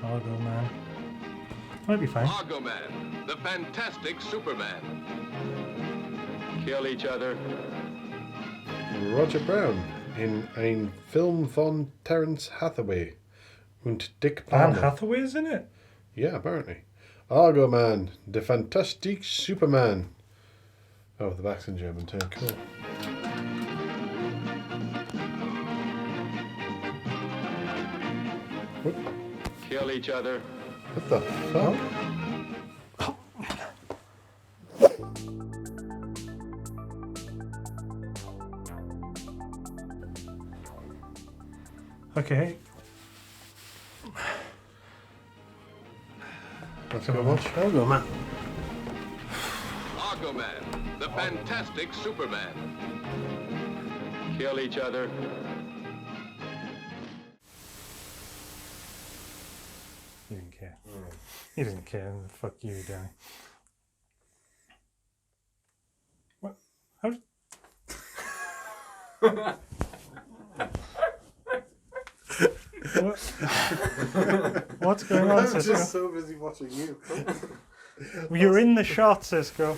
Argoman. Might be fine. Argoman, the fantastic Superman. Kill each other. Roger Browne in Ein Film von Terence Hathaway und Dick Anne Palmer. Hathaway's in it? Yeah, apparently. Argoman, the fantastic Superman. Oh, the back's in German too. Cool. What? Kill each other. What the fuck? Okay. Let's go watch Argoman. Argoman, the fantastic Superman. Kill each other. He didn't care. He didn't care. Fuck you, Danny. What? How? What? What's going on, I'm Cisco? just so busy watching you. You're in the shot, Cisco.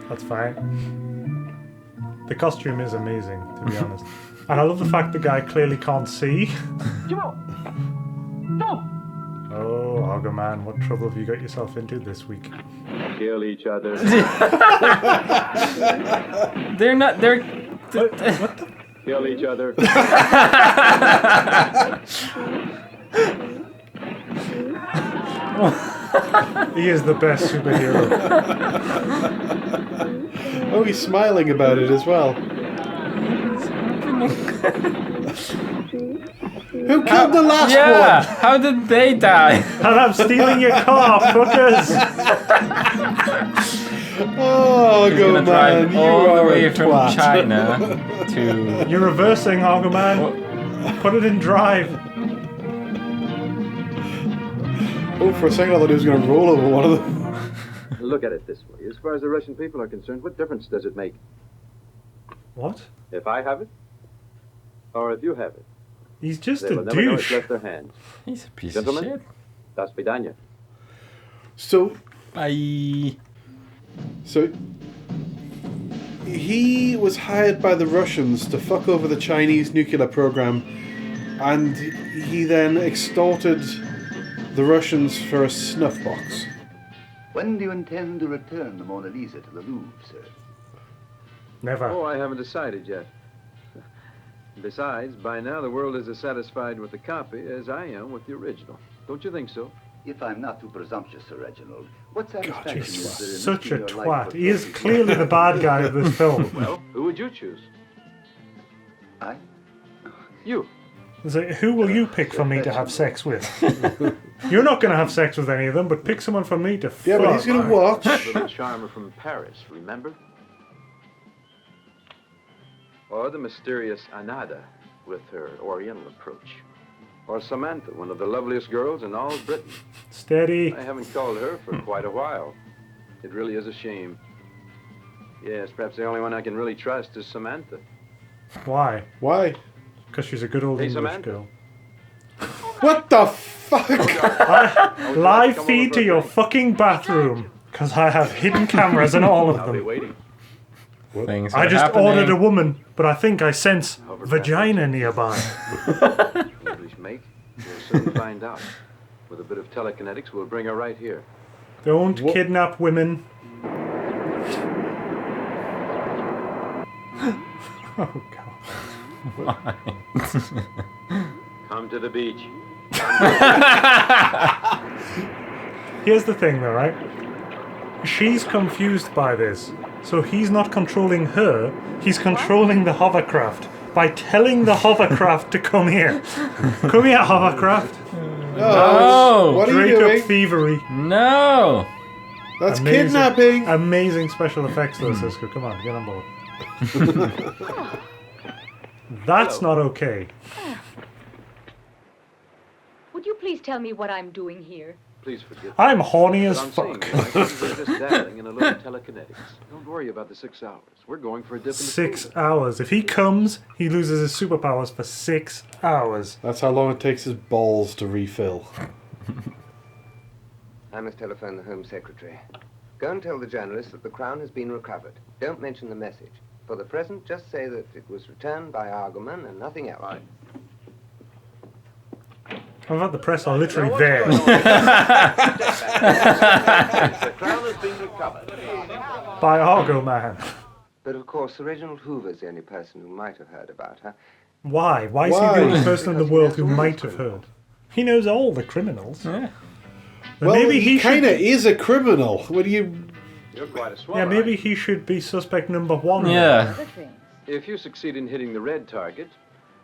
That's fine. The costume is amazing, to be honest. And I love the fact the guy clearly can't see. Oh, Argoman, what trouble have you got yourself into this week? Kill each other. They're not. They're. What the? Kill each other. He is the best superhero. Oh, he's smiling about it as well. Who killed the last Yeah. one? How did they die? And I'm stealing your car, fuckers! Oh, He's gonna man, drive you all the are way a from twat. China to. You're reversing, Argoman. Put it in drive. Oh, for a second I thought he was going to roll over one of them. Look at it this way. As far as the Russian people are concerned, what difference does it make? What? If I have it, or if you have it? He's just They a will never know it's douche. left their hands. He's a piece Gentlemen? of shit. Das Vidanya. So Bye. he was hired by the Russians to fuck over the Chinese nuclear program, and he then extorted the Russians for a snuff box. When do you intend to return the Mona Lisa to the Louvre, sir? Never. Oh, I haven't decided yet. Besides, by now the world is as satisfied with the copy as I am with the original. Don't you think so? If I'm not too presumptuous, Sir Reginald, what satisfaction He's is there in such a risking your life twat. for He is trophies? clearly the bad guy of this film. Well, who would you choose? I? You. So who will you pick for me to have sex with? You're not going to have sex with any of them, but pick someone for me to fuck. Yeah, but he's going to watch. Little charmer from Paris, remember? Or the mysterious Anada with her oriental approach. Or Samantha, one of the loveliest girls in all of Britain. Steady. I haven't called her for quite a while. It really is a shame. Yes, perhaps the only one I can really trust is Samantha. Why? Why? Because she's a good old Hey, English Samantha. girl. What the fuck? Live feed to your fucking bathroom. Because I have hidden cameras in all of I'll be them. waiting. Things I are just happening. ordered a woman, but I think I sense vagina nearby. English make. We'll soon find out. With a bit of telekinetics, we'll bring her right here. Don't kidnap women. Oh god. Come to the beach. Here's the thing though, right? She's confused by this. So he's not controlling her, he's controlling the hovercraft by telling the hovercraft to come here. Come here, hovercraft. Oh! What are you Drake doing? up thievery. No! That's kidnapping. Amazing special effects though, Sisco. Come on, get on board. That's not okay. Would you please tell me what I'm doing here? Please forgive me. I'm horny as I'm saying fuck. that I think we're just dabbling in a little telekinetics. Don't worry about the 6 hours. We're going for a dip in the 6 pool. hours. If he comes, he loses his superpowers for 6 hours. That's how long it takes his balls to refill. I must telephone the Home Secretary. Go and tell the journalist that the crown has been recovered. Don't mention the message. For the present, just say that it was returned by Argoman and nothing else. Right. I've had the press are literally there. The crown has been recovered. By Argoman. But of course, Reginald Hoover's the only person who might have heard about her. Why? Why is he Why? the only person in the world who might have heard? He knows all the criminals. Yeah. But Well, maybe he should. kind of is a criminal. What do you... You're quite a swallow. Yeah, maybe he should be suspect number 1. Yeah. Other things. If you succeed in hitting the red target,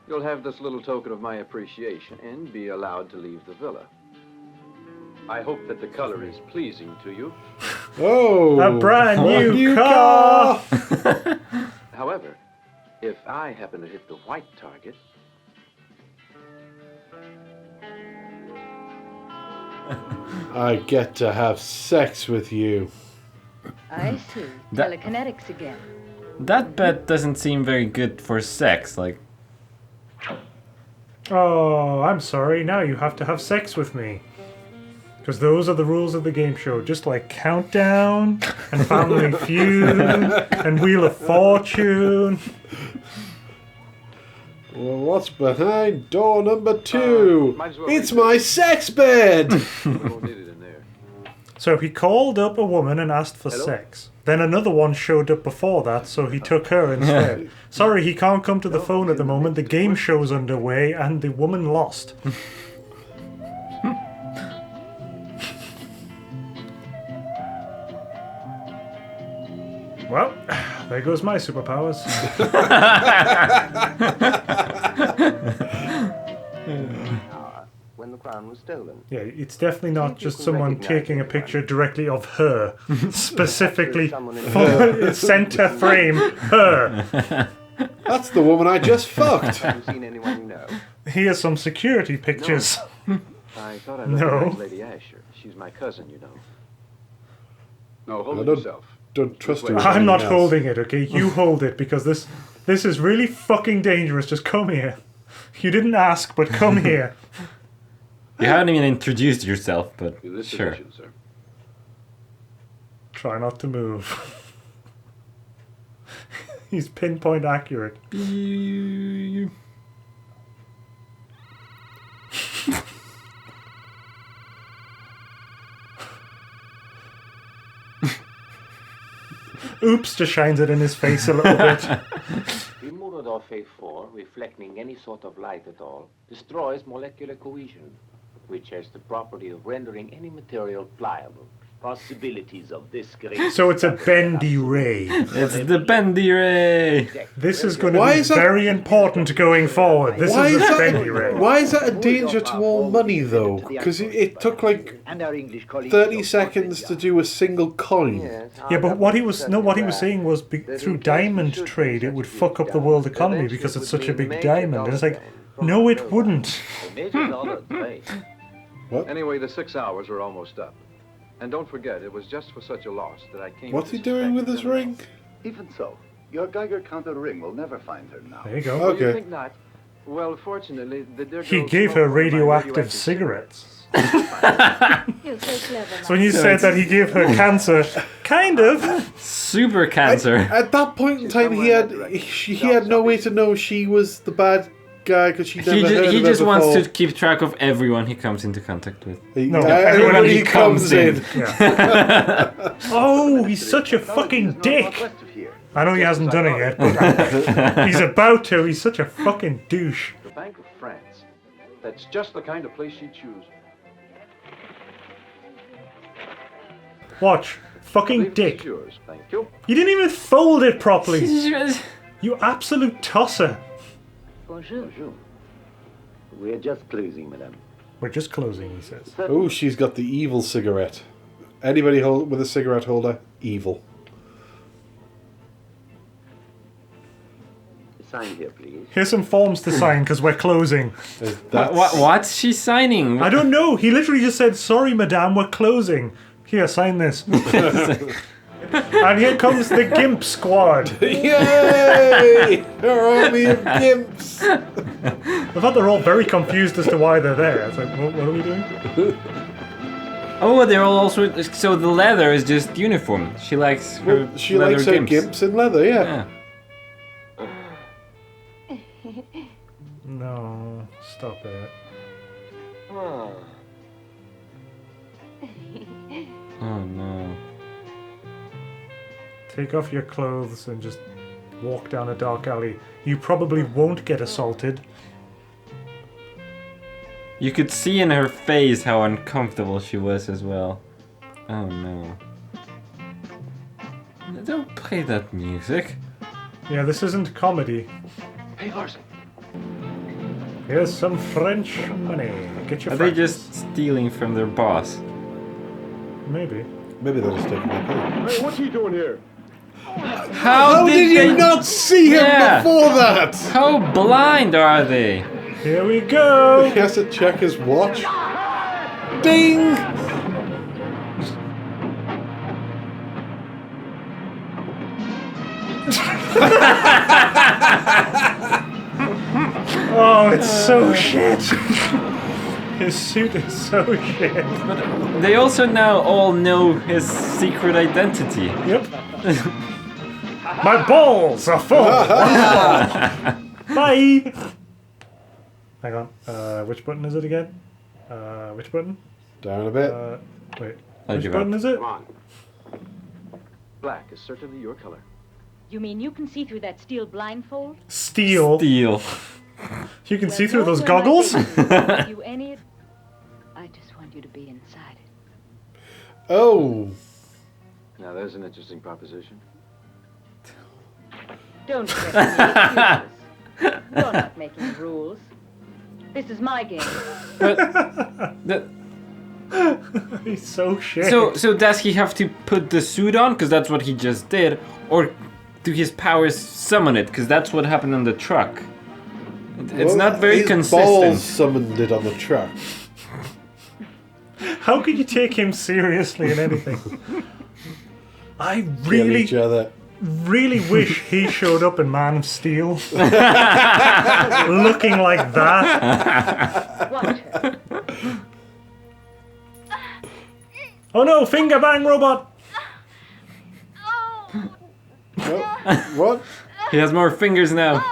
you'll have this little token of my appreciation and be allowed to leave the villa. I hope that the color is pleasing to you. Oh! A brand new car! However, if I happen to hit the white target, I get to have sex with you. I see. That- Telekinetics again. That bet doesn't seem very good for sex. Like, Oh, I'm sorry. Now you have to have sex with me. Because those are the rules of the game show. Just like Countdown, and Family Feud, and Wheel of Fortune. Well, what's behind door number 2? might as well It's read my sex bed! we won't need it in there. So he called up a woman and asked for Hello? sex. Then another one showed up before that, so he took her instead. Sorry, he can't come to the phone at the moment. The game show's underway, and the woman lost. Well, there goes my superpowers. Hour when the crown was stolen. Yeah, it's definitely not See if you just can someone recognize taking a anyone. picture directly of her, specifically Someone in for center frame her. That's the woman I just fucked. Have you seen anyone you know? Here's some security pictures. I thought I No. recognized Lady Asher. She's my cousin, you know. No, hold I it don't- yourself. Don't trust her. with I'm not anything else. holding it, okay? You hold it, because this is really fucking dangerous. Just come here. You didn't ask, but come here. you haven't even introduced yourself, but This sure. edition, sir. Try not to move. He's pinpoint accurate. Oops, just shines it in his face a little bit. The Muradov A4, reflecting any sort of light at all, destroys molecular cohesion, which has the property of rendering any material pliable. Possibilities of this great... So it's a bendy ray. It's the bendy ray. This is going to Why be is that- very important going forward. This Why is is a that? bendy ray. Why is that a danger to all money though? Because it took like And our English colleagues 30 seconds to do a single coin. Yes, Yeah, but what he was certainly what he was glad. saying was through diamond trade it would fuck up the world economy because it's such a big diamond. And it's like, no, it wouldn't. Anyway, the 6 hours are almost up. And don't forget, it was just for such a loss that I came What's to he doing with suspect his ring? Even so, your Geiger counter ring will never find her now. There you go. Oh, you Okay. think not? Well, fortunately, the dear He girl gave smoked her one of my radioactive cigarettes. You're so clever. So when you said that he gave her cancer, kind of. Super cancer. At that point in time, he had no way to know she was the bad guy because she never He, heard he of her just wants before. to keep track of everyone he comes into contact with. No, Everyone he comes in. Yeah. Oh, he's such a fucking dick. West of here. I know he hasn't done it yet, but he's about to. He's such a fucking douche. The Bank of France. That's just the kind of place she'd choose. Watch. Fucking Leave this dick. yours, thank you. You didn't even fold it properly. You absolute tosser. Bonjour. Bonjour. We're just closing, madame. We're just closing, he says. Oh, she's got the evil cigarette. Anybody with a cigarette holder, evil. Sign here, please. Here's some forms to sign because we're closing. What's she signing? I don't know. He literally just said, "Sorry, madame, we're closing. Here, sign this." And here comes the Gimp Squad. Yay! Our army of gimps. I thought they're all very confused as to why they're there. It's like, what are we doing? Oh, they're all also. So the leather is just uniform. She likes her. Well, she leather likes her gimps in leather, yeah. No, stop it. Oh no. Take off your clothes and just walk down a dark alley. You probably won't get assaulted. You could see in her face how uncomfortable she was as well. Oh no. Don't play that music. Yeah, this isn't comedy. Hey, Larson. Here's some French money. Get your Are they francs. just stealing from their boss? Maybe. Maybe they're just taking my pay. Hey, what's he doing here? How did you they... not see him before that? How blind are they? Here we go. He has to check his watch. Ding! Oh, it's so shit. His suit is so shit. But they also now all know his secret identity. Yep. My balls are full. Bye. Hang on. Which button is it again? Which button? Down a bit. Wait. I Which give button up. is it? Come on. Black is certainly your color. You mean you can see through that steel blindfold? Steel. Steel. You can Well, see through no those one goggles? might give you any. I just want you to be inside it. Oh. Now, there's an interesting proposition. Don't get any excuses. You're not making rules. This is my game. He's so shit. So does he have to put the suit on, because that's what he just did, or do his powers summon it, because that's what happened on the truck? It's not very his consistent. balls summoned it on the truck. How could you take him seriously in anything? I Kill really, each other. really wish he showed up in Man of Steel. Looking like that. Watch her. Oh no, finger bang robot! Oh, what? He has more fingers now.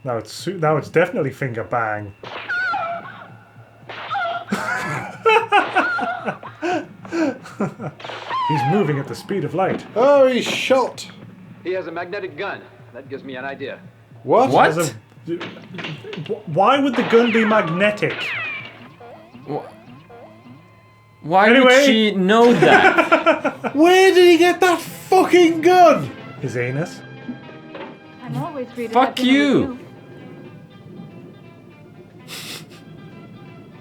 Now it's definitely finger bang. He's moving at the speed of light. Oh, he's shot. He has a magnetic gun. That gives me an idea. What? What? Why would the gun be magnetic? Why Anyway. would she know that? Where did he get that fucking gun? His anus? I'm always free to Fuck have dinner you.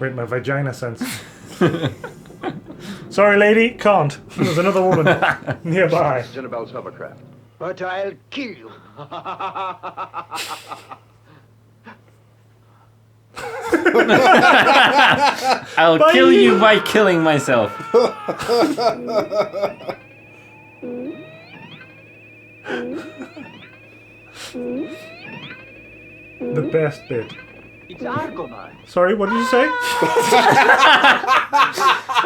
with Wait, my vagina sense. Sorry, lady, can't. There's another woman nearby. Jenabel's hovercraft. But I'll kill you. I'll Bye. kill you by killing myself. The best bit. It's Argoman. Sorry, what did you say?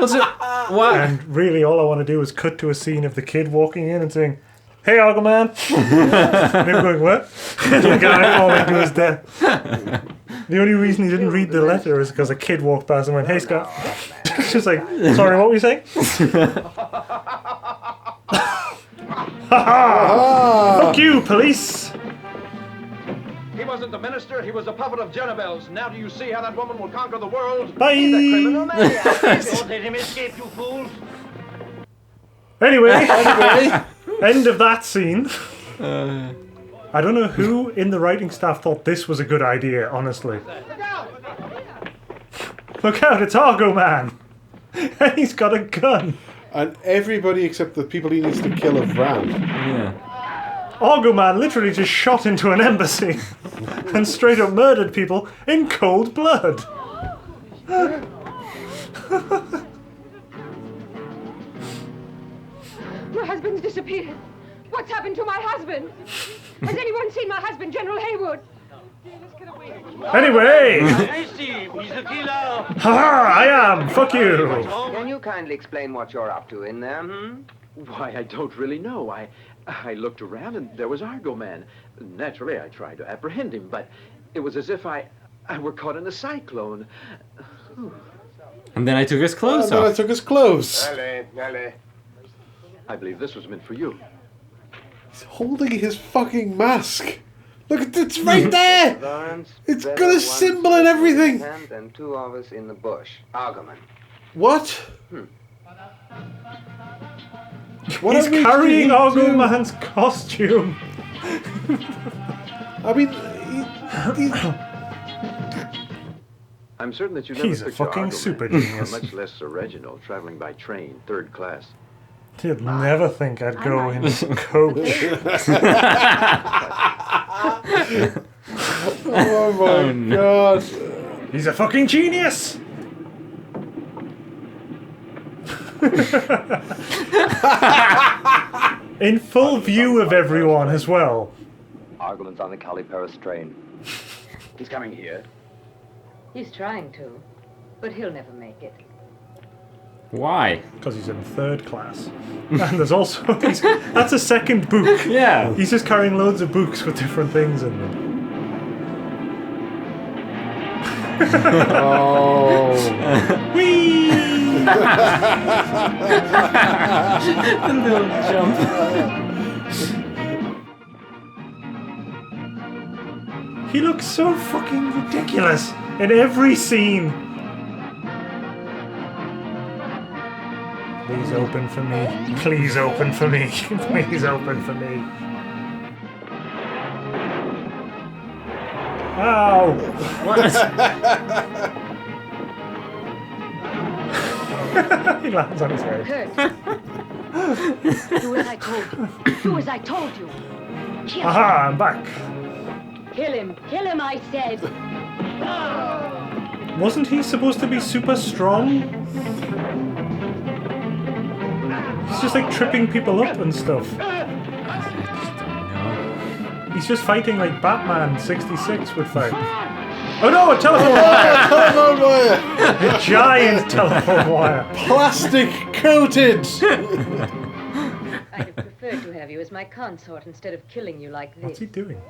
Also, why? And really, all I want to do is cut to a scene of the kid walking in and saying, Hey, Argoman. They were going, what? The guy falling to his death. The only reason he didn't read the letter is because a kid walked past and went, hey, Scott. Just like, sorry, what were you saying? Fuck you, police. He wasn't the minister, he was a puppet of Jezebel's. Now do you see how that woman will conquer the world? Bye. Criminal maniac. Don't let him escape, you fools. Anyway, end of that scene. I don't know who in the writing staff thought this was a good idea, honestly. Look out, it's Argoman! And he's got a gun! And everybody except the people he needs to kill have ran. Yeah. Argoman literally just shot into an embassy and straight up murdered people in cold blood. My husband's disappeared. What's happened to my husband? Has anyone seen my husband, General Haywood? Anyway! I see him. He's the killer. Haha, I am! Fuck you! Can you kindly explain what you're up to in there, hmm? Why, I don't really know. I looked around and there was Argoman. Naturally, I tried to apprehend him, but it was as if I were caught in a cyclone. And then I took his clothes And then I off. took his clothes. I believe this was meant for you. He's holding his fucking mask. Look, it's right there. Lawrence, It's better got a one symbol and everything. hand and two of us in the bush. Argoman. What? What He's are we carrying doing to- Argoman's costume! I mean, I'm certain that you never He's a picture fucking Argoman, super or genius. much less Sir Reginald, traveling by train, third class. You'd never think I'd go in his coach. oh my god. He's a fucking genius! In full view of everyone as well. Argoman's on the Cali Paris train. He's coming here. He's trying to, but he'll never make it. Why? Because he's in third class. And there's also... that's a second book. Yeah. He's just carrying loads of books with different things in them. Oh. Whee! A little jump. He looks so fucking ridiculous in every scene. Please open for me. Please open for me. Please open for me. Ow! He lands on his head. Kurt. Do as I told you. Do as I told you. Kill him. Aha, I'm back. Kill him. Kill him, I said. Wasn't he supposed to be super strong? He's just like tripping people up and stuff. He's just fighting like Batman 66 would fight. Oh no, a telephone wire! Telephone wire! A giant telephone wire! Plastic coated! I'd have preferred to have you as my consort instead of killing you like this. What's he doing?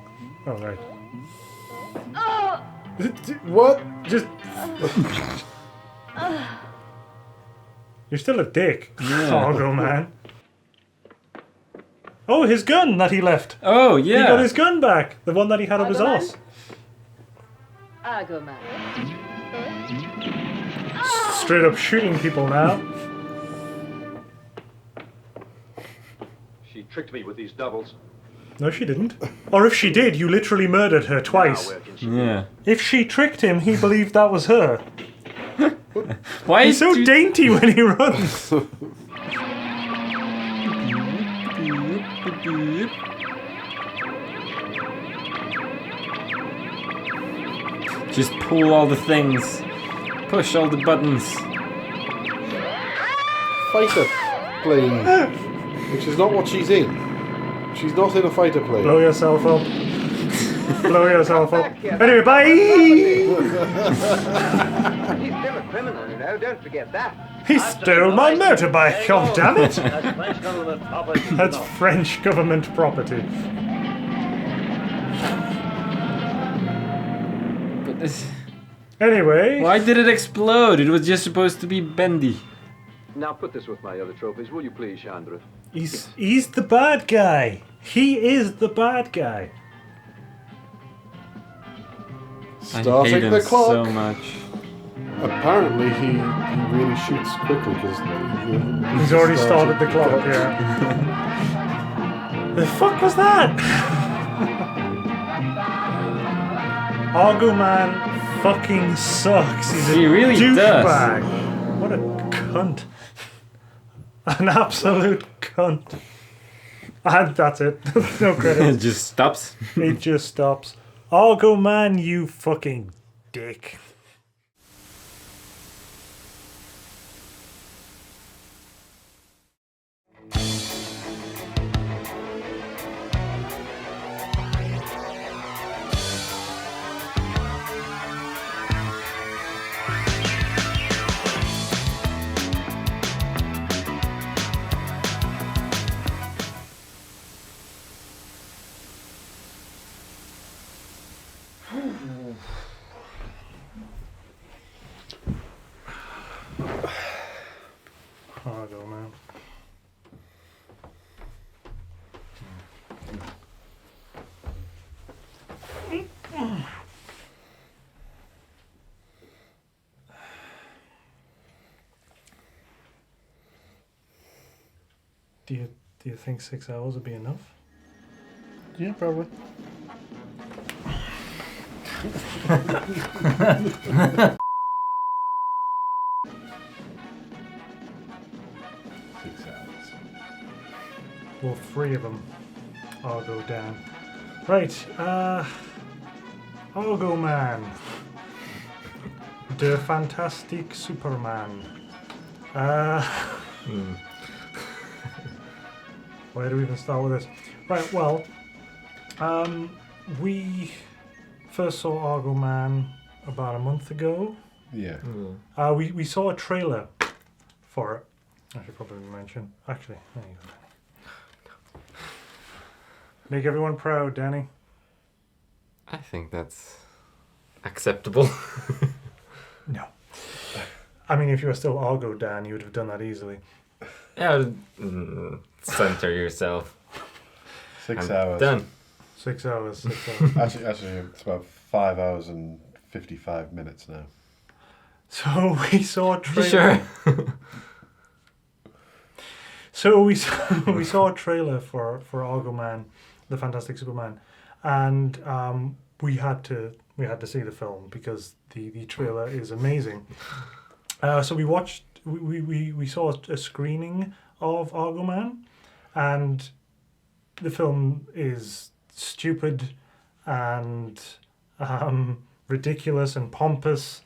Oh, right. Oh! What? Just... You're still a dick. Argoman. Oh, his gun that he left. Oh, He yeah. got his gun back. The one that he had up his arse. Argoman. Straight up shooting people now. She tricked me with these doubles. No, she didn't. Or if she did, you literally murdered her twice. Now, where can she Yeah. If she tricked him, he believed that was her. Why He's so do- dainty when he runs. Just pull all the things. Push all the buttons. Fighter plane. Which is not what she's in. She's not in a fighter plane. Blow yourself up. Blow yourself up. Anyway, bye! He's still a criminal, you know. Don't forget that. He stole my motorbike, oh damn it! That's French government property. That's French government property. But this... Anyway... Why did it explode? It was just supposed to be bendy. Now put this with my other trophies, will you please, Chandra? He's the bad guy. He is the bad guy. I Starting hate him the clock. so much. Apparently, he really shoots quickly because He's already started the clock, yeah. The fuck was that? Argoman fucking sucks. He's He a really does. douchebag. What a cunt. An absolute cunt. And that's it. No credit. It just stops. It just stops. Argoman, you fucking dick. Argoman. Do you think 6 hours would be enough? Yeah, probably. Well, 3 of them. ArgoDan. Right, Argoman. The Fantastic Superman. Where do we even start with this? Right, well, we first saw Argoman about a month ago. Yeah. We saw a trailer for it. I should probably mention. Actually, there you go. Make everyone proud, Danny. I think that's acceptable. No. I mean, if you were still ArgoDan, you would have done that easily. Yeah, center yourself. 6 I'm hours. Done. 6 hours. 6 hours. Actually, it's about 5 hours and 55 minutes now. So we saw a trailer. Sure. So we saw a trailer for Argoman, the Fantastic Superman, and we had to see the film because the trailer is amazing. So we watched. We saw a screening of Argoman, and the film is stupid and ridiculous and pompous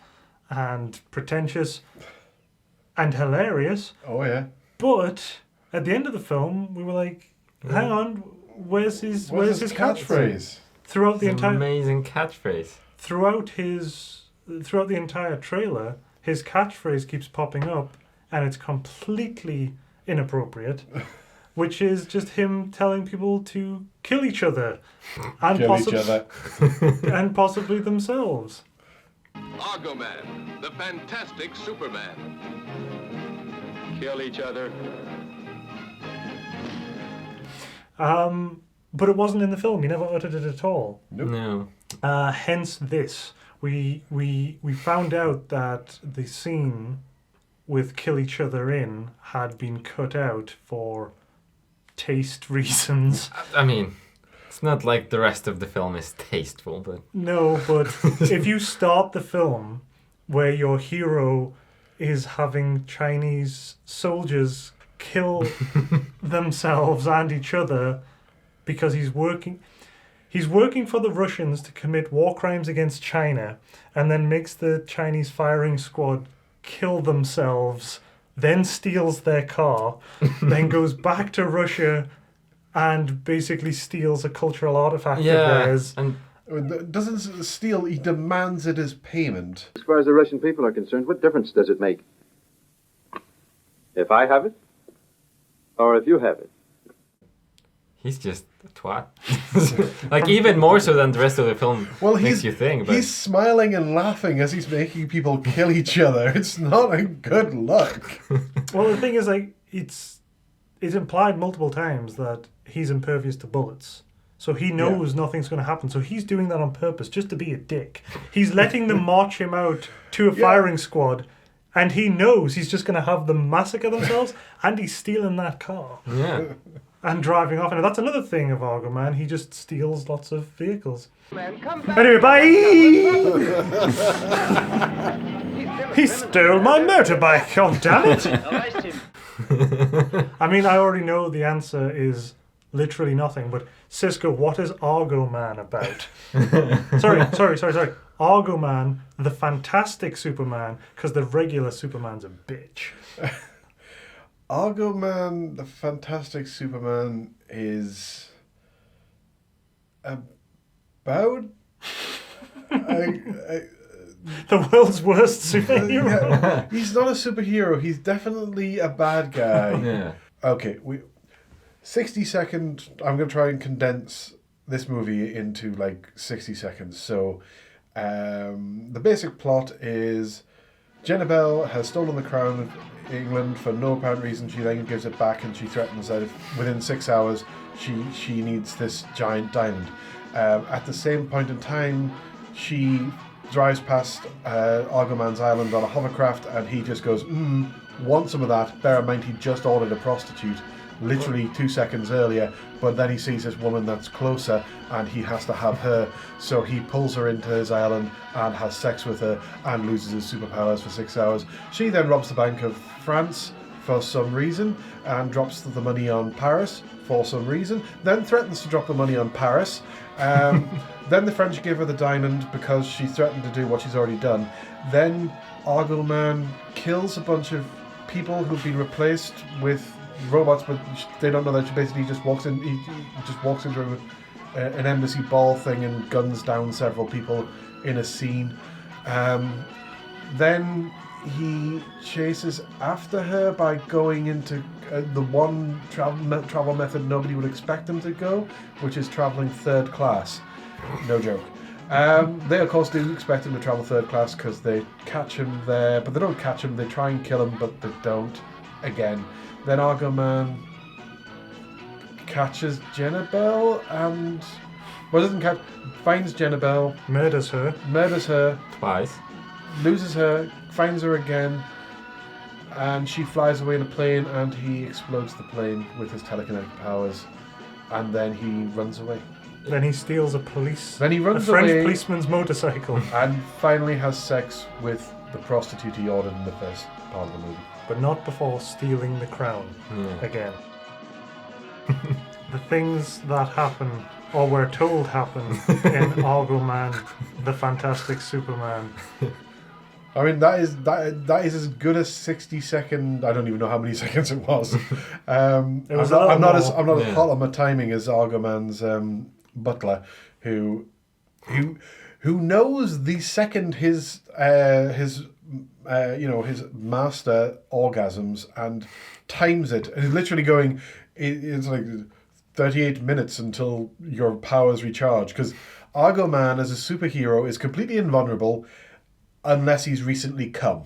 and pretentious and hilarious. Oh yeah. But at the end of the film, we were like, "Hang on, where's his catchphrase?" Throughout the entire amazing catchphrase. Throughout the entire trailer, his catchphrase keeps popping up, and it's completely inappropriate, which is just him telling people to kill each other, and and possibly themselves. Argoman, the Fantastic Superman. Kill each other. But it wasn't in the film. He never uttered it at all. Nope. No. Hence this. We found out that the scene with kill each other in had been cut out for taste reasons. I mean, it's not like the rest of the film is tasteful, but... No, but if you start the film where your hero is having Chinese soldiers kill themselves and each other because he's working for the Russians to commit war crimes against China, and then makes the Chinese firing squad kill themselves, then steals their car, then goes back to Russia and basically steals a cultural artifact of theirs. And doesn't steal, he demands it as payment. As far as the Russian people are concerned, what difference does it make? If I have it? Or if you have it? He's just a twat. Like, even more so than the rest of the film makes you think. But He's smiling and laughing as he's making people kill each other. It's not a good look. Well, the thing is, like, it's implied multiple times that he's impervious to bullets. So he knows nothing's going to happen. So he's doing that on purpose, just to be a dick. He's letting them march him out to a firing squad, and he knows he's just going to have them massacre themselves, and he's stealing that car. Yeah. And driving off. And that's another thing of Argoman. He just steals lots of vehicles. Man, come back. Anyway, bye! He stole my motorbike, oh damn it! Arrest him. I mean, I already know the answer is literally nothing, but Sisco, what is Argoman about? Sorry. Argoman, the fantastic Superman, because the regular Superman's a bitch. Argoman, the Fantastic Superman, is about the world's worst superhero. Yeah, he's not a superhero. He's definitely a bad guy. Yeah. Okay, 60 second. I'm going to try and condense this movie into like 60 seconds. So, the basic plot is Jenna has stolen the crown of England for no apparent reason. She then gives it back, and she threatens that if within 6 hours she needs this giant diamond. At the same point in time, she drives past Argoman's island on a hovercraft, and he just goes, want some of that. Bear in mind, he just ordered a prostitute literally 2 seconds earlier, but then he sees this woman that's closer and he has to have her, so he pulls her into his island and has sex with her and loses his superpowers for 6 hours. She then robs the Bank of France for some reason and drops the money on Paris for some reason, then threatens to drop the money on Paris. Then the French give her the diamond because she threatened to do what she's already done. Then Argoman kills a bunch of people who've been replaced with robots, but they don't know that. She basically just walks in. He just walks into an embassy ball thing and guns down several people in a scene. Then he chases after her by going into the one travel method nobody would expect him to go, which is traveling third class. No joke. They of course do expect him to travel third class because they catch him there, but they don't catch him. They try and kill him, but they don't. Again. Then Argoman catches Jenna and finds Jenna, murders her twice, loses her, finds her again, and she flies away in a plane, and he explodes the plane with his telekinetic powers, and then he runs away. Then he steals a French policeman's motorcycle, and finally has sex with the prostitute he ordered in the first part of the movie. But not before stealing the crown again. The things that happen, or we're told happen, in Argoman, the Fantastic Superman. I mean, that is as good as 60 second. I don't even know how many seconds it was. I'm not as hot on my timing as Argoman's butler, who knows the second his master orgasms and times it. And he's literally going, it's like 38 minutes until your powers recharge. Because Argoman, as a superhero, is completely invulnerable unless he's recently come.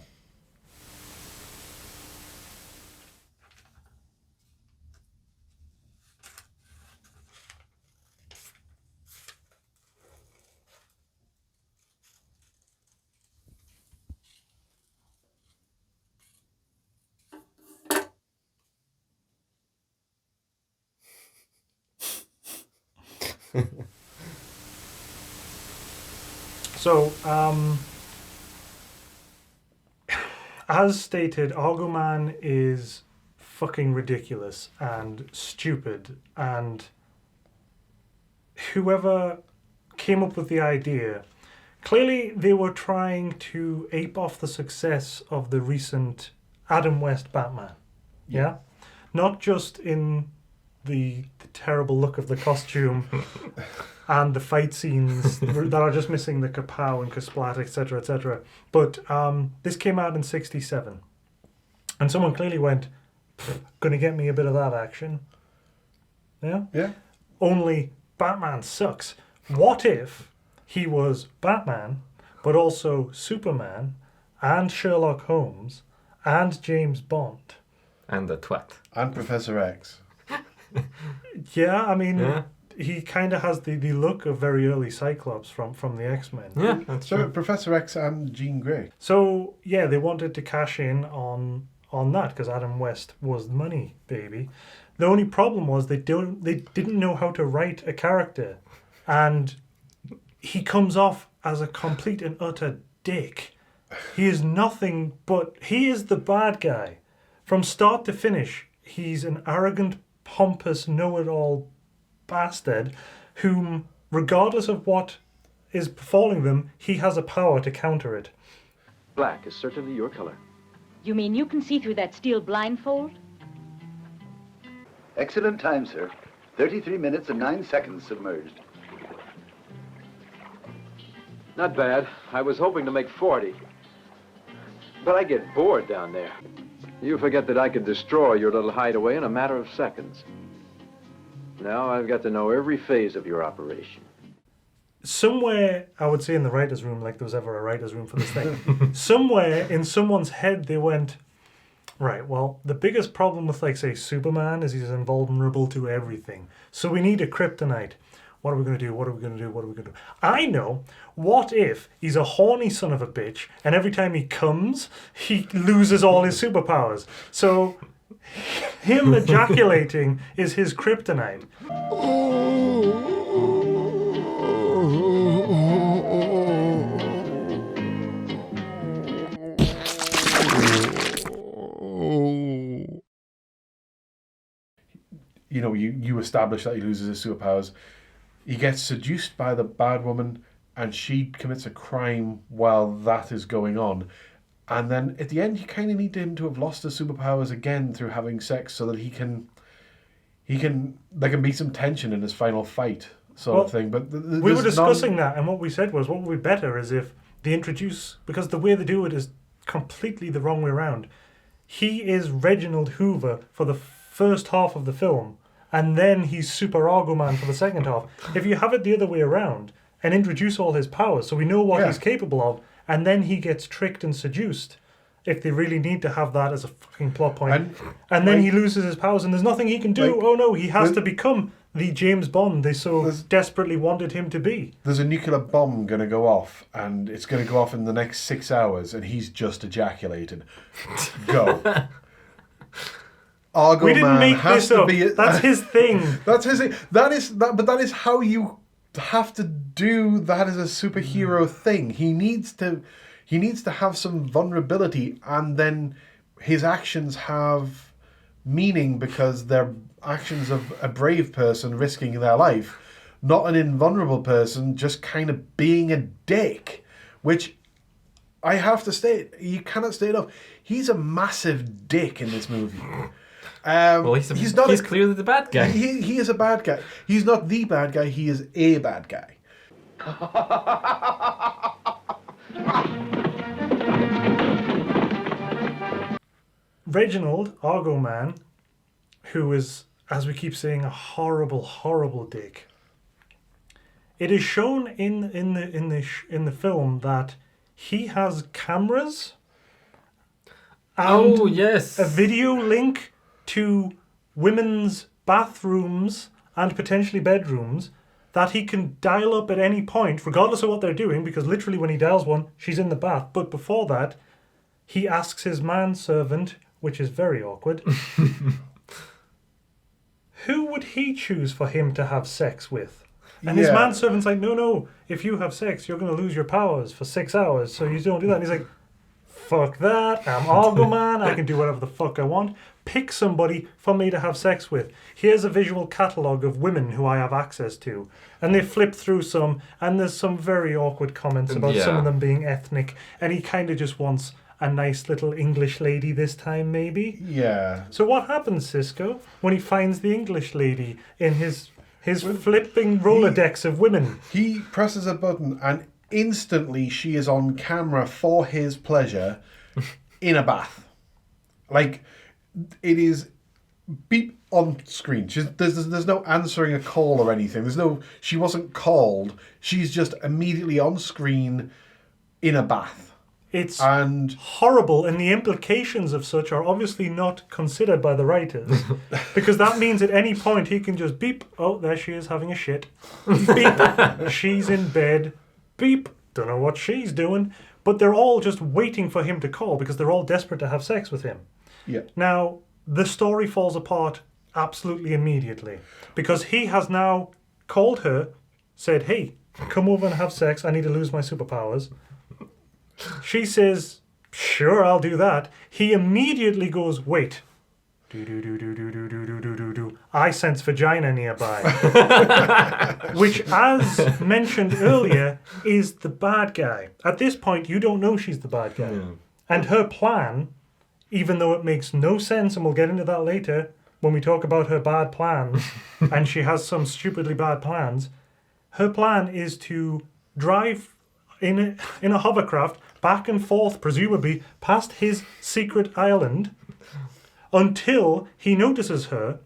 So, as stated, Argoman is fucking ridiculous and stupid, and whoever came up with the idea, clearly they were trying to ape off the success of the recent Adam West Batman. Yeah? Not just in the terrible look of the costume and the fight scenes that are just missing the kapow and kasplat, etc., etc. But this came out in 1967. And someone clearly went, gonna get me a bit of that action. Yeah? Yeah. Only Batman sucks. What if he was Batman, but also Superman, and Sherlock Holmes, and James Bond? And the twat. And Professor X. Yeah, I mean, Yeah. he kind of has the look of very early Cyclops from the X-Men. Yeah, that's So true. Professor X and Jean Grey. So, yeah, they wanted to cash in on that because Adam West was money, baby. The only problem was they didn't know how to write a character, and he comes off as a complete and utter dick. He is nothing but... He is the bad guy. From start to finish, he's an arrogant, pompous, know-it-all bastard whom, regardless of what is befalling them, he has a power to counter it. Black is certainly your color. You mean you can see through that steel blindfold? Excellent time, sir. 33 minutes and 9 seconds submerged. Not bad. I was hoping to make 40. But I get bored down there. You forget that I could destroy your little hideaway in a matter of seconds. Now I've got to know every phase of your operation. Somewhere, I would say in the writer's room, like there was ever a writer's room for this thing, somewhere in someone's head they went, right, well, the biggest problem with, like, say, Superman is he's invulnerable to everything. So we need a kryptonite. What are we going to do? What are we going to do? What are we going to do? I know. What if he's a horny son of a bitch and every time he comes, he loses all his superpowers? So him ejaculating is his kryptonite. You know, you establish that he loses his superpowers. He gets seduced by the bad woman, and she commits a crime while that is going on. And then at the end, you kind of need him to have lost his superpowers again through having sex, so that there can be some tension in his final fight, sort of thing. But we were discussing that, and what we said was, what would be better is if they introduce, because the way they do it is completely the wrong way around. He is Reginald Hoover for the first half of the film, and then he's Super Argoman for the second half. If you have it the other way around and introduce all his powers so we know what he's capable of, and then he gets tricked and seduced, if they really need to have that as a fucking plot point, and then he loses his powers and there's nothing he can do. Oh no, he has to become the James Bond they so desperately wanted him to be. There's a nuclear bomb going to go off, and it's going to go off in the next 6 hours, and he's just ejaculated. Go. Argoman we didn't make has this to up. be That's his thing. That's his thing. But that is how you have to do that as a superhero thing. He needs to have some vulnerability, and then his actions have meaning because they're actions of a brave person risking their life, not an invulnerable person just kind of being a dick, which I have to state, you cannot state enough. He's a massive dick in this movie. Well, he's clearly the bad guy. He is a bad guy. He's not the bad guy, he is a bad guy. Reginald, Argoman, who is, as we keep saying, a horrible, horrible dick. It is shown in the film that he has cameras and a video link to women's bathrooms and potentially bedrooms that he can dial up at any point, regardless of what they're doing, because literally when he dials one, she's in the bath. But before that, he asks his manservant, which is very awkward, who would he choose for him to have sex with? And his manservant's like, no, if you have sex, you're going to lose your powers for 6 hours, so you don't do that. And he's like, fuck that, I'm Argoman, I can do whatever the fuck I want. Pick somebody for me to have sex with. Here's a visual catalogue of women who I have access to. And they flip through some, and there's some very awkward comments about some of them being ethnic, and he kind of just wants a nice little English lady this time, maybe. Yeah. So what happens, Sisco, when he finds the English lady in his flipping Rolodex of women? He presses a button and instantly she is on camera for his pleasure in a bath. Like, it is beep on screen. There's no answering a call or anything. She wasn't called. She's just immediately on screen in a bath. It's horrible, and the implications of such are obviously not considered by the writers. Because that means at any point he can just beep, oh, there she is having a shit. Beep, she's in bed. Beep, don't know what she's doing. But they're all just waiting for him to call because they're all desperate to have sex with him. Yeah. Now, the story falls apart absolutely immediately. Because he has now called her, said, hey, come over and have sex, I need to lose my superpowers. She says, sure, I'll do that. He immediately goes, wait. I sense vagina nearby. Which, as mentioned earlier, is the bad guy. At this point, you don't know she's the bad guy. Yeah. And her plan, even though it makes no sense, and we'll get into that later when we talk about her bad plans, and she has some stupidly bad plans, her plan is to drive in a hovercraft back and forth, presumably, past his secret island until he notices her,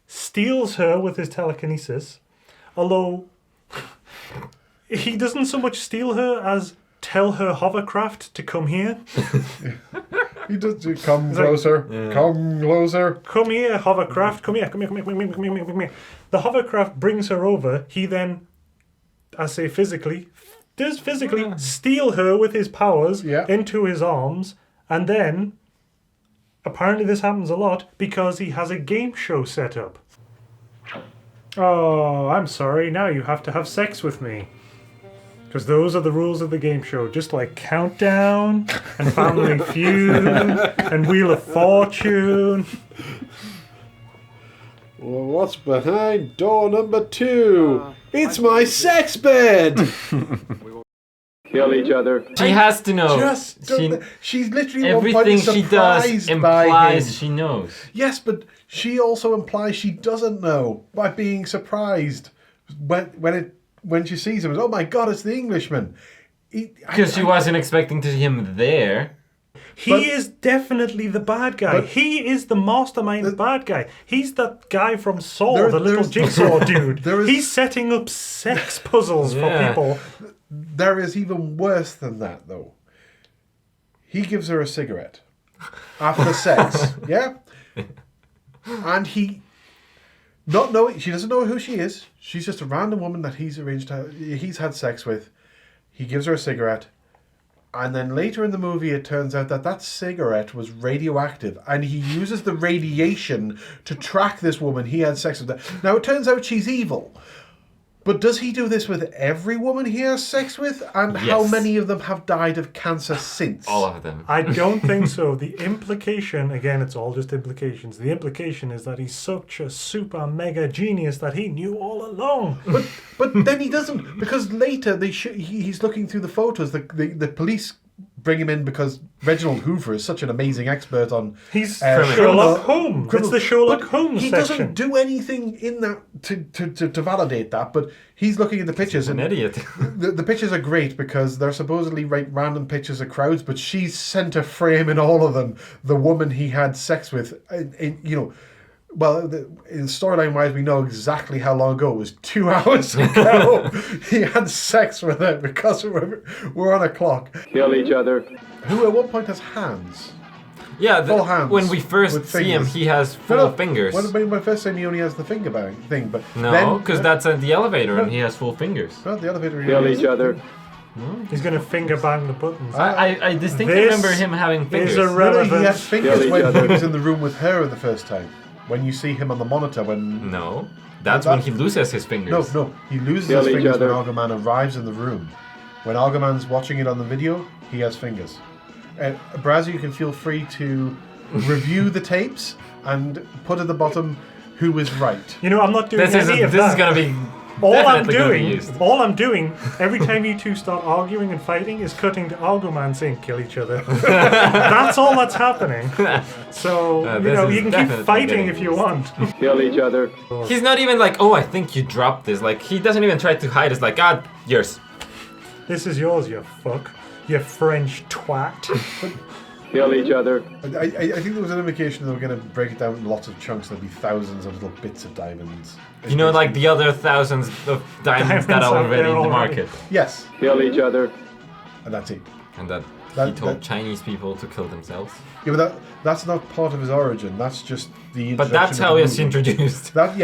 steals her with his telekinesis, although he doesn't so much steal her as tell her hovercraft to come here. He does come closer, come closer. Come here, hovercraft, come here, come here, come here, come here, come here, come here. The hovercraft brings her over. He then, I say physically steal her with his powers into his arms, and then apparently this happens a lot because he has a game show set up. Oh, I'm sorry, now you have to have sex with me. Because those are the rules of the game show, just like Countdown and Family Feud and Wheel of Fortune. Well, what's behind door number 2? It's my sex bed! Kill each other. She has to know. She's literally everything she does implies she knows. Yes, but she also implies she doesn't know by being surprised when she sees him. Oh my God, it's the Englishman. Because she wasn't expecting to see him there. He is definitely the bad guy. He is the mastermind bad guy. He's that guy from Saw, the little jigsaw dude. He's setting up sex puzzles for people. There is even worse than that, though. He gives her a cigarette after sex, yeah? And he, not knowing, she doesn't know who she is. She's just a random woman that he's had sex with. He gives her a cigarette. And then later in the movie, it turns out that cigarette was radioactive, and he uses the radiation to track this woman he had sex with. Now, it turns out she's evil. But does he do this with every woman he has sex with? And how many of them have died of cancer since? All of them. I don't think so. The implication, again, it's all just implications. The implication is that he's such a super mega genius that he knew all along. But then he doesn't, because later he's looking through the photos. The police bring him in because Reginald Hoover is such an amazing expert on. He's Sherlock Holmes. It's the Sherlock Holmes he section. Doesn't do anything in that to validate that, but he's looking at the pictures. He's an idiot. the pictures are great because they're supposedly random pictures of crowds, but she's center frame in all of them. The woman he had sex with, well, in storyline-wise, we know exactly how long ago. It was 2 hours ago. He had sex with her because we're on a clock. Kill each other. Who at one point has hands. Yeah, full hands. When we first see him, he has full fingers. When I first see him, he only has the finger thing. But no, because that's at the elevator, and he has full fingers. Well, the elevator. Kill each other. He's going to finger bang the buttons. I distinctly remember him having fingers. Is irrelevant. He had fingers when he was in the room with her the first time. When you see him on the monitor, No, that's when he loses his fingers. No, he loses his fingers when Argoman arrives in the room. When Argoman's watching it on the video, he has fingers. Brazz, you can feel free to review the tapes and put at the bottom who is right. I'm not doing any of that. This is going to be all I'm doing, every time you two start arguing and fighting, is cutting to Argoman saying "kill each other." That's all that's happening. So you can keep fighting if you want. Kill each other. He's not even like, oh, I think you dropped this. Like, he doesn't even try to hide. It's like, yours. This is yours, you fuck. You French twat. Kill each other. I think there was an indication they were going to break it down in lots of chunks. There'd be thousands of little bits of diamonds. You know, like the other thousands of diamonds that are already in the market. Yes. Kill each other. And that's it. And that he told Chinese people to kill themselves. Yeah, but that's not part of his origin. That's just the. But that's how it's introduced. But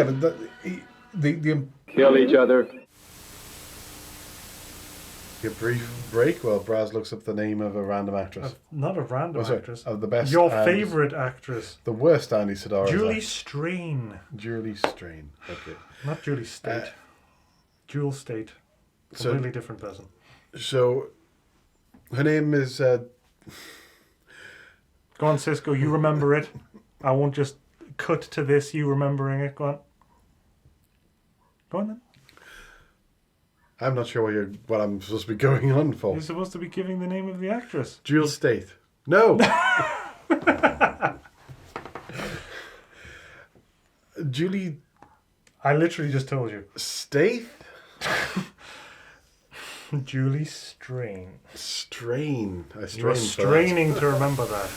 the Kill each other. A brief break while Brazz looks up the name of a random actress. Not a random actress. Of the best. Your favourite actress. The worst Andy Sidara. Julie Strain. Julie Strain. Okay. Not Julie State. Jewel State. Completely different person. So, her name is. Go on, Cisco. You remember it. I won't just cut to this. You remembering it. Go on. Go on then. I'm not sure what I'm supposed to be going on for. You're supposed to be giving the name of the actress. Jewel State. No. Julie. I literally just told you. State. Julie Strain. Strain. You were straining to remember that.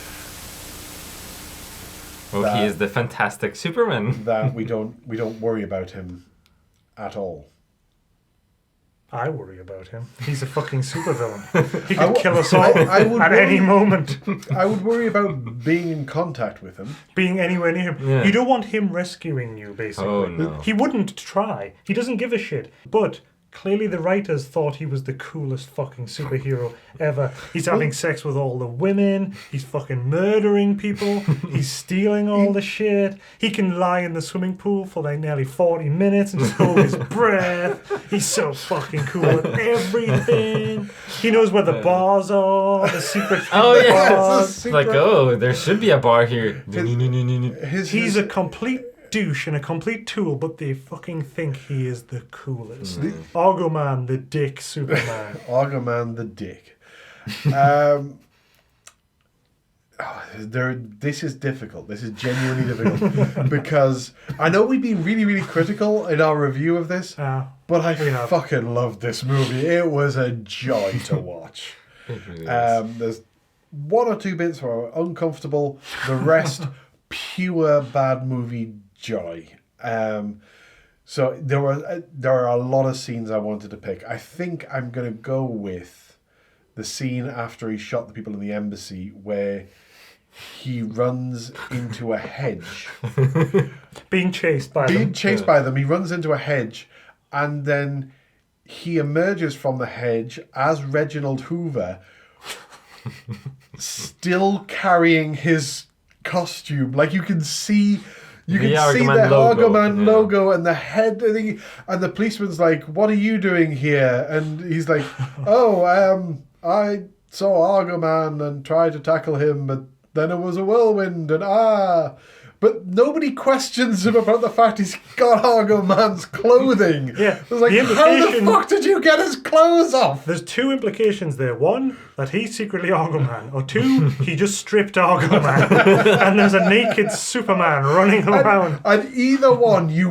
Well, he is the fantastic Superman. That we don't worry about him at all. I worry about him. He's a fucking supervillain. He could kill us all at any moment. I would worry about being in contact with him. Being anywhere near him. Yeah. You don't want him rescuing you, basically. Oh, no. He wouldn't try. He doesn't give a shit. But clearly the writers thought he was the coolest fucking superhero ever. He's having sex with all the women. He's fucking murdering people. He's stealing all the shit. He can lie in the swimming pool for like nearly 40 minutes and just hold his breath. He's so fucking cool at everything. He knows where the bars are, the secret bars. It's like, oh, there should be a bar here. He's a complete douche and a complete tool, but they fucking think he is the coolest. Argoman, the dick Superman. Argoman, the dick. This is difficult. This is genuinely difficult because I know we've been really, really critical in our review of this, but I fucking loved this movie. It was a joy to watch. There's one or two bits that are uncomfortable. The rest, pure bad movie joy. So there are a lot of scenes I wanted to pick. I think I'm going to go with the scene after he shot the people in the embassy where he runs into a hedge. Being chased by them. He runs into a hedge and then he emerges from the hedge as Reginald Hoover, still carrying his costume. Like you can see... You can see the Argoman logo and the head, and the policeman's like, "What are you doing here?" And he's like, "Oh, I saw Argoman and tried to tackle him, but then it was a whirlwind and But nobody questions him about the fact he's got Argoman's clothing. Yeah, it's like, how the fuck did you get his clothes off? There's two implications there. One, that he's secretly Argoman. Or two, he just stripped Argoman. And there's a naked Superman running around. And either one, you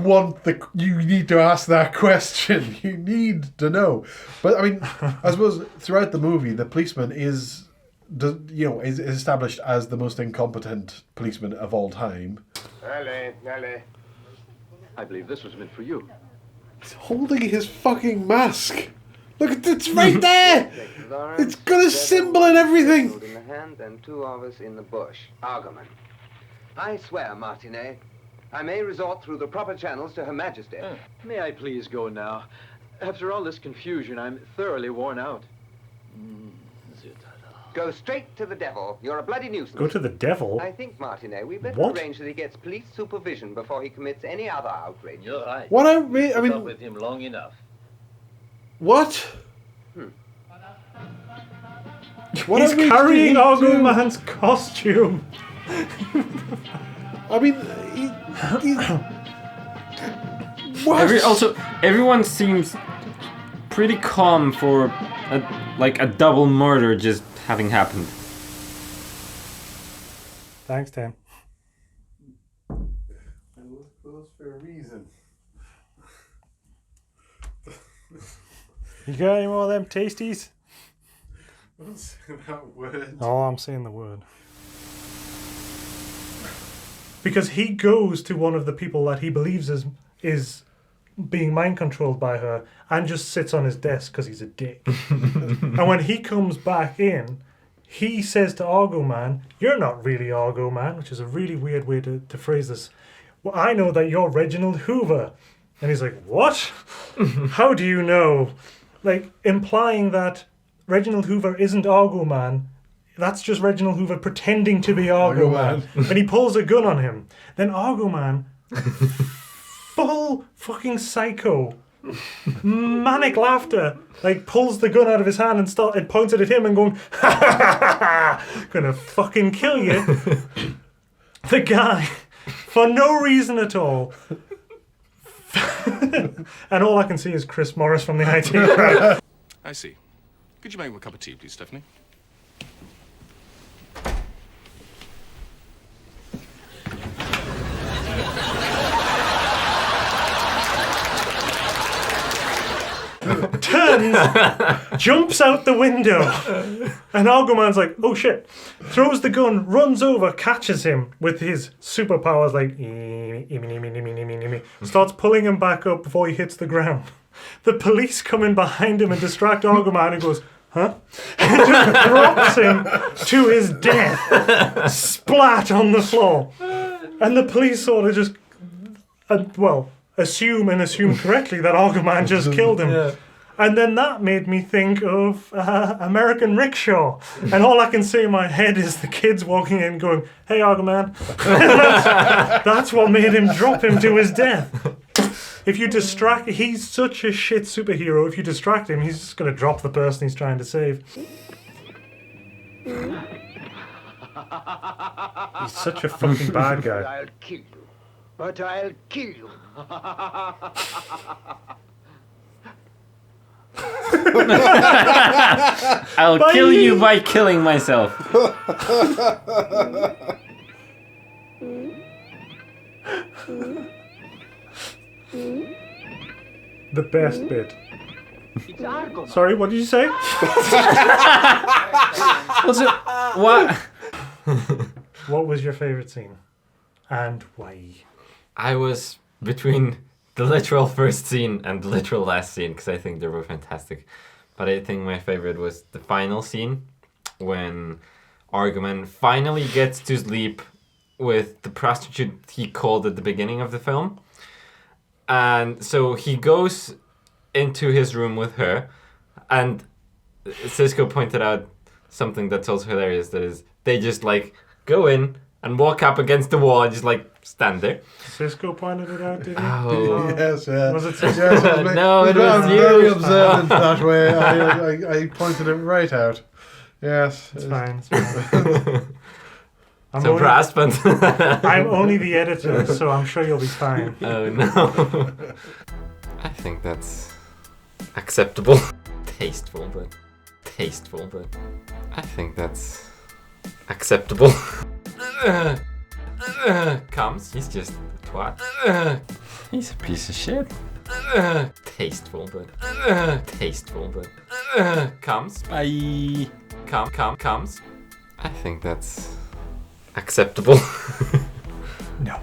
need to ask that question. You need to know. But I mean, I suppose throughout the movie, the policeman is established as the most incompetent policeman of all time. Allez. I believe this was meant for you. He's holding his fucking mask. Look, it's right there. It's got a symbol and everything. In the hand and two of us in the bush. Argoman. I swear, Martinet, I may resort through the proper channels to Her Majesty. May I please go now? After all this confusion, I'm thoroughly worn out. Go straight to the devil. You're a bloody nuisance. Go to the devil? I think, Martinet, we better arrange that he gets police supervision before he commits any other outrage. You're right. What I mean... You've been with him long enough. What? He's carrying Argoman's costume. I mean... What? Everyone seems pretty calm for a double murder just having happened. Thanks, Tim. I look close for a reason. You got any more of them tasties? What's that word? Oh, I'm saying the word. because he goes to one of the people that he believes is being mind controlled by her and just sits on his desk because he's a dick. And when he comes back in, he says to Argoman, "You're not really Argoman," which is a really weird way to phrase this. "Well, I know that you're Reginald Hoover." And he's like, "What? How do you know?" Like, implying that Reginald Hoover isn't Argoman. That's just Reginald Hoover pretending to be Argoman. And he pulls a gun on him. Then Argoman, full fucking psycho, manic laughter, like pulls the gun out of his hand and points it at him and going, "Ha ha ha ha, gonna fucking kill you." The guy, for no reason at all. And all I can see is Chris Morris from the IT crowd. I see. Could you make me a cup of tea, please, Stephanie? Turns, jumps out the window, and Argoman's like, "Oh shit," throws the gun, runs over, catches him with his superpowers, like, starts pulling him back up before he hits the ground. The police come in behind him and distract Argoman, and goes, "Huh?" And just drops him to his death, splat on the floor. And the police sort of just, assume correctly that Argoman just killed him. Yeah. And then that made me think of American Rickshaw. And all I can see in my head is the kids walking in going, "Hey, Argoman." That's what made him drop him to his death. If you distract, he's such a shit superhero. If you distract him, he's just going to drop the person he's trying to save. He's such a fucking bad guy. I'll kill you. But I'll kill you. I'll kill you by killing myself. The best bit. Sorry, what did you say? What? What was your favourite scene? And why? I was between the literal first scene and the literal last scene because I think they were fantastic. But I think my favorite was the final scene when Argoman finally gets to sleep with the prostitute he called at the beginning of the film. And so he goes into his room with her, and Sisco pointed out something that's also hilarious, that is, they just like go in and walk up against the wall and just like stand there. Cisco pointed it out, did he? Oh. Yes, yeah. Was it Cisco? Yes, it was No, it was I'm you. very observant that way. I pointed it right out. Yes. It's fine. It's fine. So Brazz, I'm only the editor, so I'm sure you'll be fine. Oh no. I think that's acceptable. Tasteful, but I think that's acceptable. Comes, he's just a twat. He's a piece of shit. Tasteful, but comes. Bye. Comes. I think that's acceptable. No.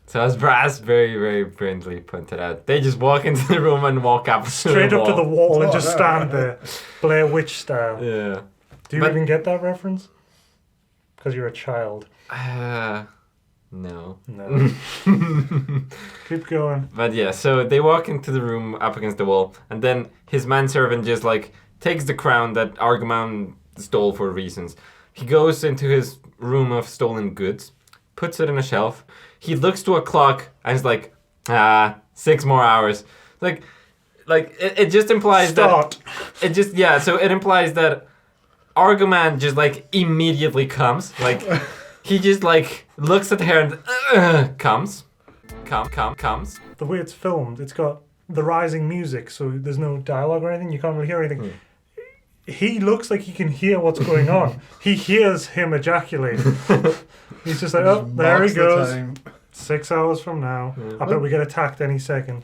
So as Brazz very, very brilliantly pointed out, they just walk into the room and walk up straight up to the wall and just stand there, Blair Witch style. Yeah. Do you even get that reference? Because you're a child. No. Keep going. But yeah, so they walk into the room up against the wall, and then his manservant just like takes the crown that Argoman stole for reasons. He goes into his room of stolen goods, puts it in a shelf. He looks to a clock and is like, 6 more hours. Like it just implies that it implies that Argoman just like immediately comes. Like he just like looks at her and comes. The way it's filmed, it's got the rising music, so there's no dialogue or anything. You can't really hear anything. He looks like he can hear what's going on. He hears him ejaculate. He's just like, oh, there he goes. 6 hours from now. I bet we get attacked any second.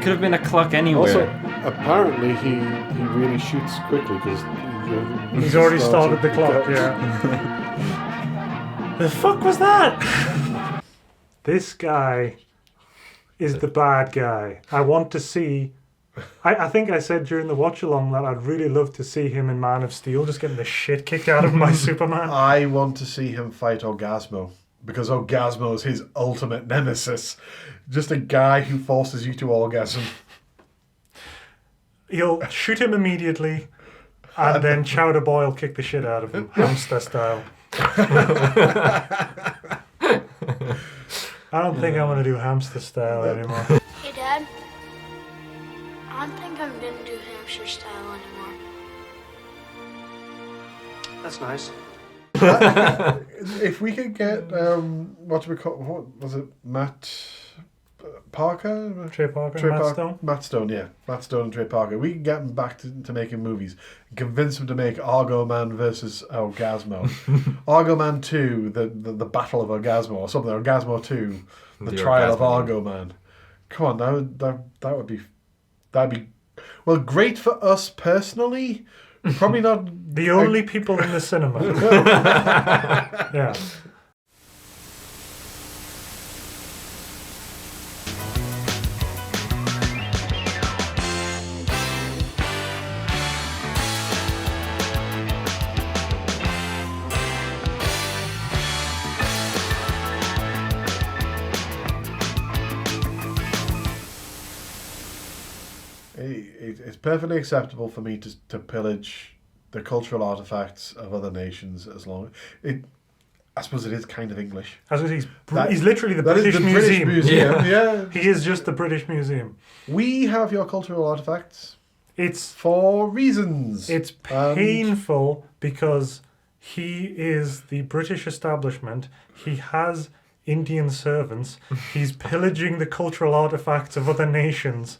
could have been a clock anywhere. Also, apparently he really shoots quickly because He's already started the clock, yeah. The fuck was that? This guy is the bad guy. I want to see... I think I said during the watch-along that I'd really love to see him in Man of Steel just getting the shit kicked out of him by Superman. I want to see him fight Orgasmo, because Orgasmo is his ultimate nemesis. Just a guy who forces you to orgasm. He'll shoot him immediately, and then Chowder Boy will kick the shit out of him, hamster style. I don't think I want to do hamster style anymore. Hey, Dad. I don't think I'm going to do hamster style anymore. That's nice. If we could get, what was it, Matt Parker? Trey Parker, Matt Stone? Matt Stone, yeah. Matt Stone and Trey Parker. We can get them back to making movies. Convince them to make Argoman versus Orgasmo. Argoman 2, the Battle of Orgasmo, or something. Orgasmo 2, the Trial of Argoman. Come on, that'd be well, great for us personally. Probably not the only people in the cinema. Yeah. It's perfectly acceptable for me to pillage the cultural artifacts of other nations as long I suppose it is kind of English. He's literally the British Museum. Yeah. He is just the British Museum. We have your cultural artifacts. It's for reasons. It's painful because he is the British establishment. He has Indian servants. He's pillaging the cultural artifacts of other nations.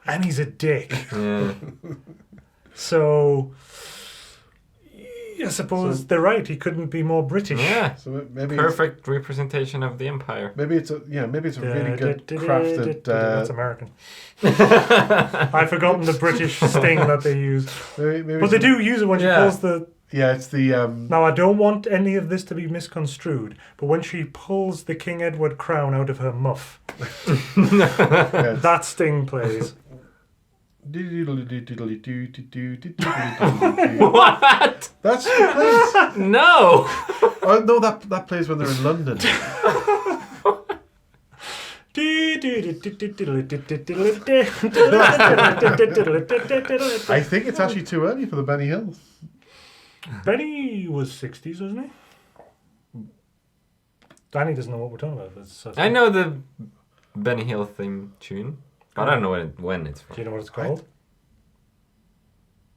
And he's a dick. Yeah. So, I suppose they're right. He couldn't be more British. Yeah. So maybe perfect representation of the empire. Maybe it's a really good crafted. That's American. I've forgotten the British sting that they use. But they do use it when she pulls the. Yeah, it's the. Now I don't want any of this to be misconstrued, but when she pulls the King Edward crown out of her muff, that sting plays. What? That's the place. No. Oh no, that plays when they're in London. I think it's actually too early for the Benny Hill. Benny was 60s, wasn't he? Danny doesn't know what we're talking about. I know the Benny Hill theme tune. I don't know when it's from. Do you know what it's called?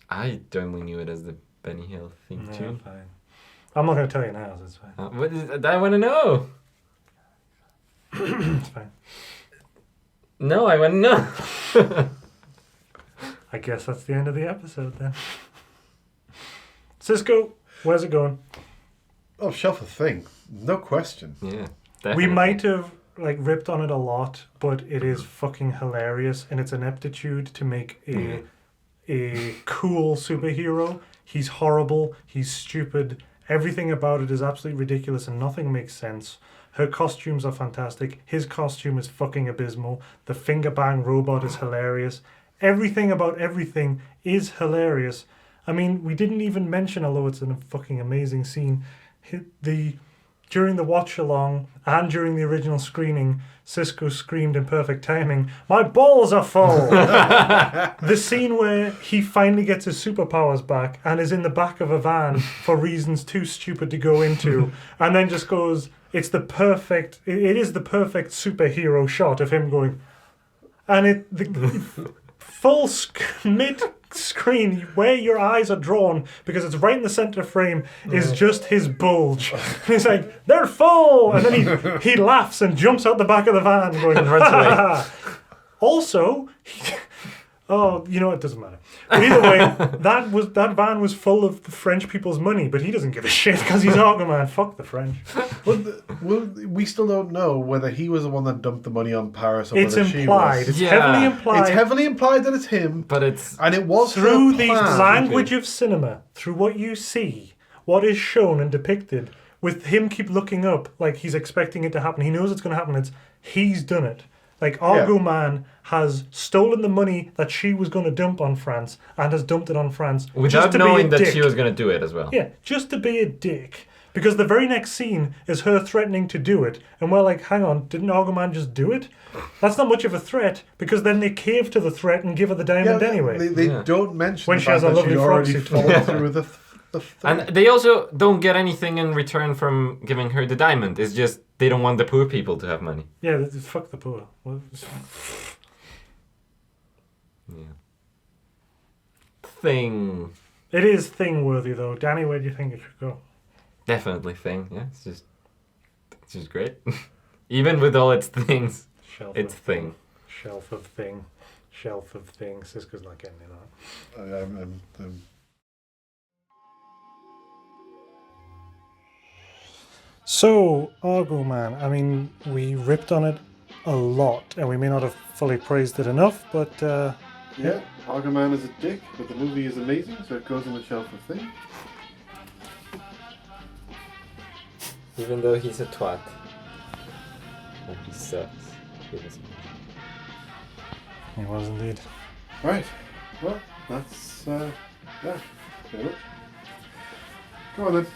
I only knew it as the Benny Hill theme tune. Fine. I'm not going to tell you now, so it's fine. What is it? I want to know. It's fine. No, I want to know. I guess that's the end of the episode then. Cisco, where's it going? Oh, shelf of thing. No question. Yeah, definitely. We might have ripped on it a lot, but it is fucking hilarious, and it's an aptitude to make a cool superhero. He's horrible, he's stupid, everything about it is absolutely ridiculous and nothing makes sense. Her costumes are fantastic, his costume is fucking abysmal, the finger bang robot is hilarious, everything about everything is hilarious. I mean, we didn't even mention, although it's a fucking amazing scene, during the watch-along and during the original screening, Sisco screamed in perfect timing, "My balls are full!" The scene where he finally gets his superpowers back and is in the back of a van for reasons too stupid to go into, and then just goes, it is the perfect superhero shot of him going, and the full mid-screen where your eyes are drawn, because it's right in the center frame, is just his bulge. And he's like, "They're full!" And then he laughs and jumps out the back of the van going, and runs away. Also, Oh, you know, it doesn't matter. But either way, that van was full of the French people's money, but he doesn't give a shit because he's Argoman. Fuck the French. We still don't know whether he was the one that dumped the money on Paris or It's whether implied. she was. It's heavily implied. It's heavily implied that it's him. But it's... And it was through her the plan. language of cinema, through what you see, what is shown and depicted, with him keep looking up like he's expecting it to happen. He knows it's going to happen. He's done it. Like, Argoman has stolen the money that she was going to dump on France and has dumped it on France. Without knowing that she was going to do it as well. Yeah, just to be a dick. Because the very next scene is her threatening to do it. And we're like, hang on, didn't Argoman just do it? That's not much of a threat, because then they cave to the threat and give her the diamond anyway. They don't mention when the she has a fact that lovely she'd frog already suit. followed through with the and they also don't get anything in return from giving her the diamond. It's just they don't want the poor people to have money. Yeah, fuck the poor. Yeah. Thing. It is thing worthy though. Danny, where do you think it should go? Definitely thing. Yeah, it's just great. Even with all its things, it's thing. Shelf of thing. Shelf of thing. Sisco's not getting in on it. So, Argoman, I mean, we ripped on it a lot, and we may not have fully praised it enough, but... yeah, Argoman is a dick, but the movie is amazing, so it goes on the shelf of thing. Even though he's a twat. And he sucks. He was indeed. Right, well, that's, yeah, pretty much. Go on then.